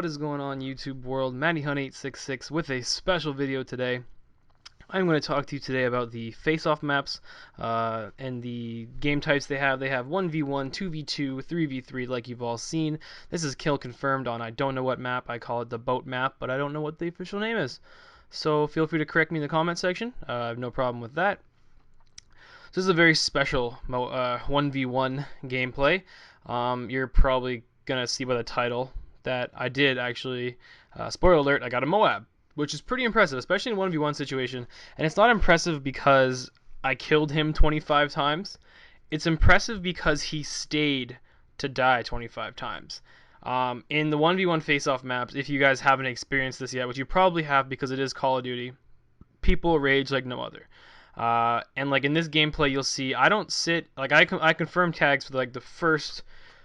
What is going on, YouTube world? MattyHunt866 with a special video today. I'm going to talk to you today about the face-off maps and the game types they have. They have 1v1, 2v2, 3v3 like you've all seen. This is kill confirmed on I don't know what map. I call it the boat map, but I don't know what the official name is. So feel free to correct me in the comment section. I have no problem with that. So this is a very special 1v1 gameplay. You're probably going to see by the title that I did actually, spoiler alert, I got a MOAB, which is pretty impressive, especially in a 1v1 situation. And it's not impressive because I killed him 25 times. It's impressive because he stayed to die 25 times. In the 1v1 face-off maps, if you guys haven't experienced this yet, which you probably have because it is Call of Duty, people rage like no other. And like in this gameplay, you'll see I don't sit, like I confirm tags for like the first,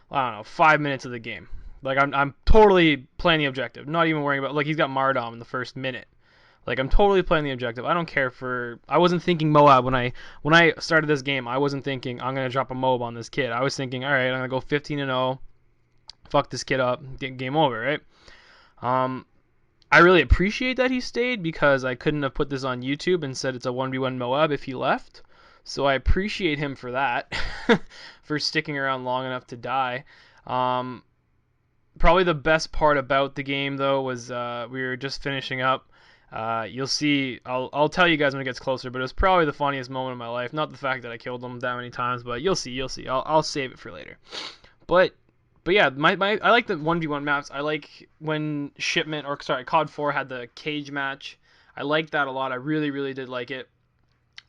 I don't know, 5 minutes of the game. Like I'm totally playing the objective, not even worrying about, like, he's got Mardom in the first minute. Like I'm totally playing the objective. I don't care for, I wasn't thinking MOAB when I started this game. I wasn't thinking I'm gonna drop a MOAB on this kid. I was thinking, all right, I'm gonna go 15-0, fuck this kid up, game over, right? I really appreciate that he stayed because I couldn't have put this on YouTube and said it's a 1v1 MOAB if he left. So I appreciate him for that, for sticking around long enough to die. Probably the best part about the game, though, was we were just finishing up. You'll see, I'll tell you guys when it gets closer, but it was probably the funniest moment of my life. Not the fact that I killed him that many times, but you'll see. I'll save it for later. But yeah, I like the 1v1 maps. I like when COD 4 had the cage match. I liked that a lot. I really, really did like it. It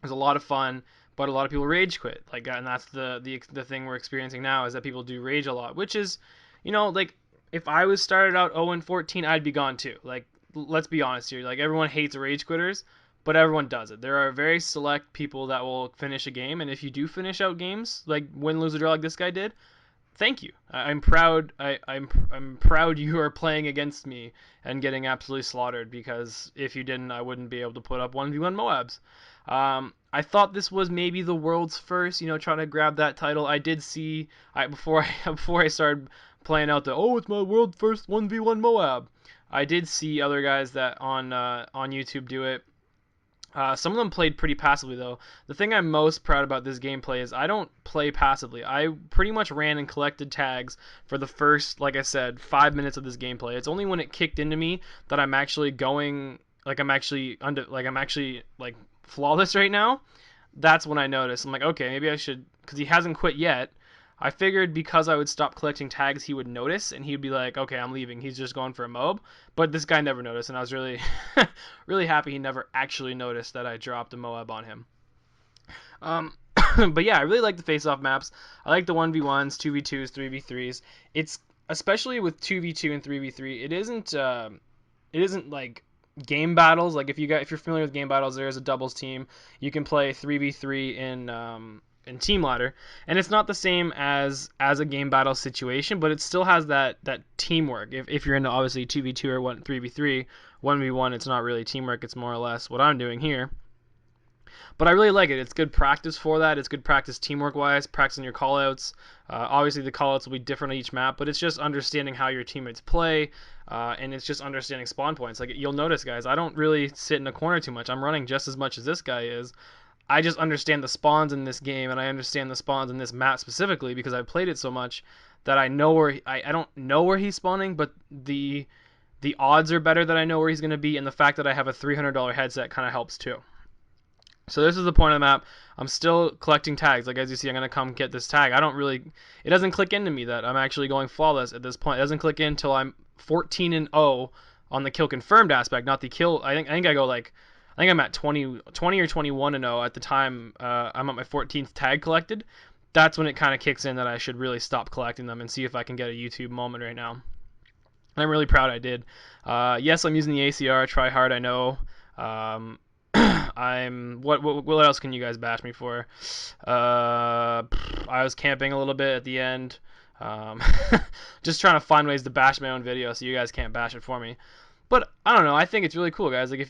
was a lot of fun, but a lot of people rage quit. Like, and that's the thing we're experiencing now, is that people do rage a lot, which is, you know, like, if I was started out 0-14, I'd be gone too. Like, let's be honest here. Like, everyone hates rage quitters, but everyone does it. There are very select people that will finish a game, and if you do finish out games, like win, lose, or draw, like this guy did, thank you. I'm proud. I'm proud you are playing against me and getting absolutely slaughtered, because if you didn't, I wouldn't be able to put up 1v1 MOABs. I thought this was maybe the world's first, trying to grab that title. I did see, before I started playing out it's my world first 1v1 MOAB, I did see other guys that on YouTube do it. Some of them played pretty passively, though. The thing I'm most proud about this gameplay is I don't play passively. I pretty much ran and collected tags for the first, like I said, 5 minutes of this gameplay. It's only when it kicked into me that I'm actually going, like I'm actually flawless right now. That's when I noticed. I'm like, okay, maybe I should, because he hasn't quit yet. I figured because I would stop collecting tags, he would notice, and he'd be like, okay, I'm leaving. He's just going for a MOAB. But this guy never noticed, and I was really, really happy he never actually noticed that I dropped a MOAB on him. But yeah, I really like the face-off maps. I like the 1v1s, 2v2s, 3v3s. It's, especially with 2v2 and 3v3, it isn't like game battles. Like if you're familiar with game battles, there is a doubles team. You can play 3v3 in Team Ladder, and it's not the same as a game battle situation, but it still has that teamwork. If you're into obviously 2v2 or 3v3, 1v1, it's not really teamwork, it's more or less what I'm doing here. But I really like it. It's good practice for that. It's good practice teamwork-wise, practicing your callouts. Obviously, the callouts will be different on each map, but it's just understanding how your teammates play, and it's just understanding spawn points. Like, you'll notice, guys, I don't really sit in a corner too much. I'm running just as much as this guy is. I just understand the spawns in this game, and I understand the spawns in this map specifically because I've played it so much that I know where I don't know where he's spawning, but the odds are better that I know where he's going to be, and the fact that I have a $300 headset kind of helps too. So this is the point of the map. I'm still collecting tags. Like, as you see, I'm going to come get this tag. It doesn't click into me that I'm actually going flawless at this point. It doesn't click in until I'm 14-0 on the kill confirmed aspect, not the kill. I think I'm at 20 or 21-0 at the time. I'm at my 14th tag collected. That's when it kind of kicks in that I should really stop collecting them and see if I can get a YouTube moment right now. And I'm really proud I did. Yes, I'm using the ACR. Try hard, I know. What else can you guys bash me for? I was camping a little bit at the end. Just trying to find ways to bash my own video so you guys can't bash it for me. But I don't know. I think it's really cool, guys. Like,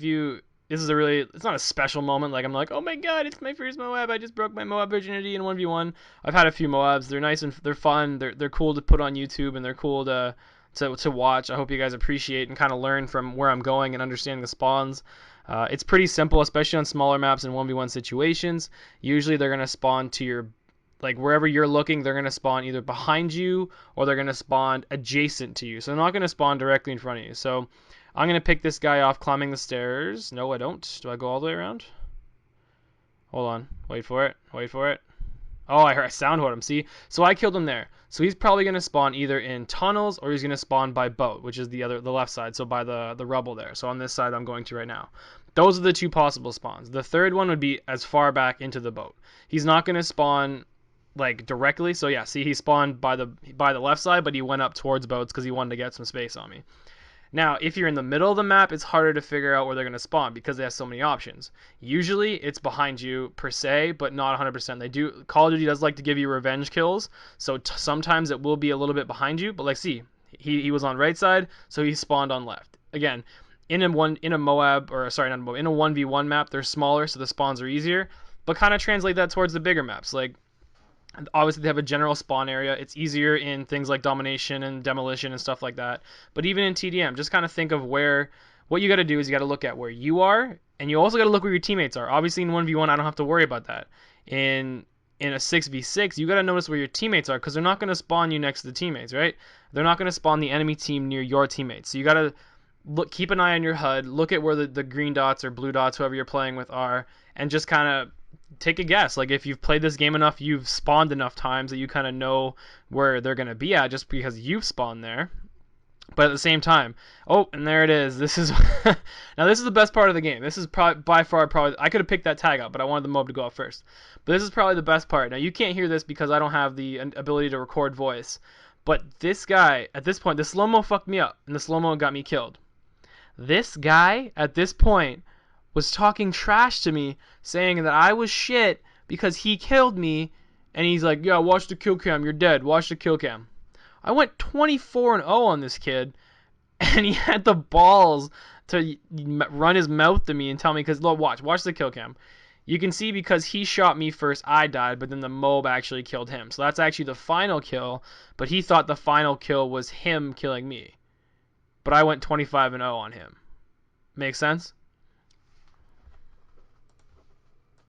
it's not a special moment. Like, I'm like, oh my god, it's my first MOAB. I just broke my MOAB virginity in 1v1. I've had a few MOABs. They're nice and they're fun. They're cool to put on YouTube, and they're cool to to watch. I hope you guys appreciate and kind of learn from where I'm going and understanding the spawns. It's pretty simple, especially on smaller maps and 1v1 situations. Usually they're going to spawn to your, like wherever you're looking, they're going to spawn either behind you or they're going to spawn adjacent to you. So they're not going to spawn directly in front of you. So I'm going to pick this guy off climbing the stairs. No, I don't. Do I go all the way around? Hold on. Wait for it. Wait for it. Oh, I heard a sound heard him. See? So I killed him there. So he's probably going to spawn either in tunnels or he's going to spawn by boat, which is the left side. So by the rubble there. So on this side I'm going to right now. Those are the two possible spawns. The third one would be as far back into the boat. He's not going to spawn like directly. So yeah, see, he spawned by the left side, but he went up towards boats because he wanted to get some space on me. Now, if you're in the middle of the map, it's harder to figure out where they're going to spawn because they have so many options. Usually, it's behind you per se, but not 100%. They do. Call of Duty does like to give you revenge kills, so sometimes it will be a little bit behind you. But like, see, he was on right side, so he spawned on left. Again, in a MOAB, or sorry, not a MOAB, in a 1v1 map, they're smaller, so the spawns are easier. But kind of translate that towards the bigger maps, like. Obviously, they have a general spawn area. It's easier in things like domination and demolition and stuff like that. But even in TDM, just kind of think of what you got to do is you got to look at where you are, and you also got to look where your teammates are. Obviously, in 1v1, I don't have to worry about that. In a 6v6, you got to notice where your teammates are because they're not going to spawn you next to the teammates, right? They're not going to spawn the enemy team near your teammates. So you got to keep an eye on your HUD, look at where the green dots or blue dots, whoever you're playing with, are, and just kind of take a guess. Like if you've played this game enough, you've spawned enough times that you kind of know where they're going to be at just because you've spawned there. But at the same time, oh, and there it is. This is now this is the best part of the game. This is by far probably, I could have picked that tag up, but I wanted the MOAB to go out first. But this is probably the best part. Now you can't hear this because I don't have the ability to record voice. But this guy, at this point, the slow-mo fucked me up, and the slow-mo got me killed. This guy, at this point, was talking trash to me, saying that I was shit because he killed me, and he's like, yeah, watch the kill cam, you're dead, watch the kill cam. I went 24-0 on this kid, and he had the balls to run his mouth to me and tell me, because look, watch the kill cam. You can see because he shot me first, I died, but then the MOAB actually killed him. So that's actually the final kill, but he thought the final kill was him killing me. But I went 25-0 on him. Makes sense?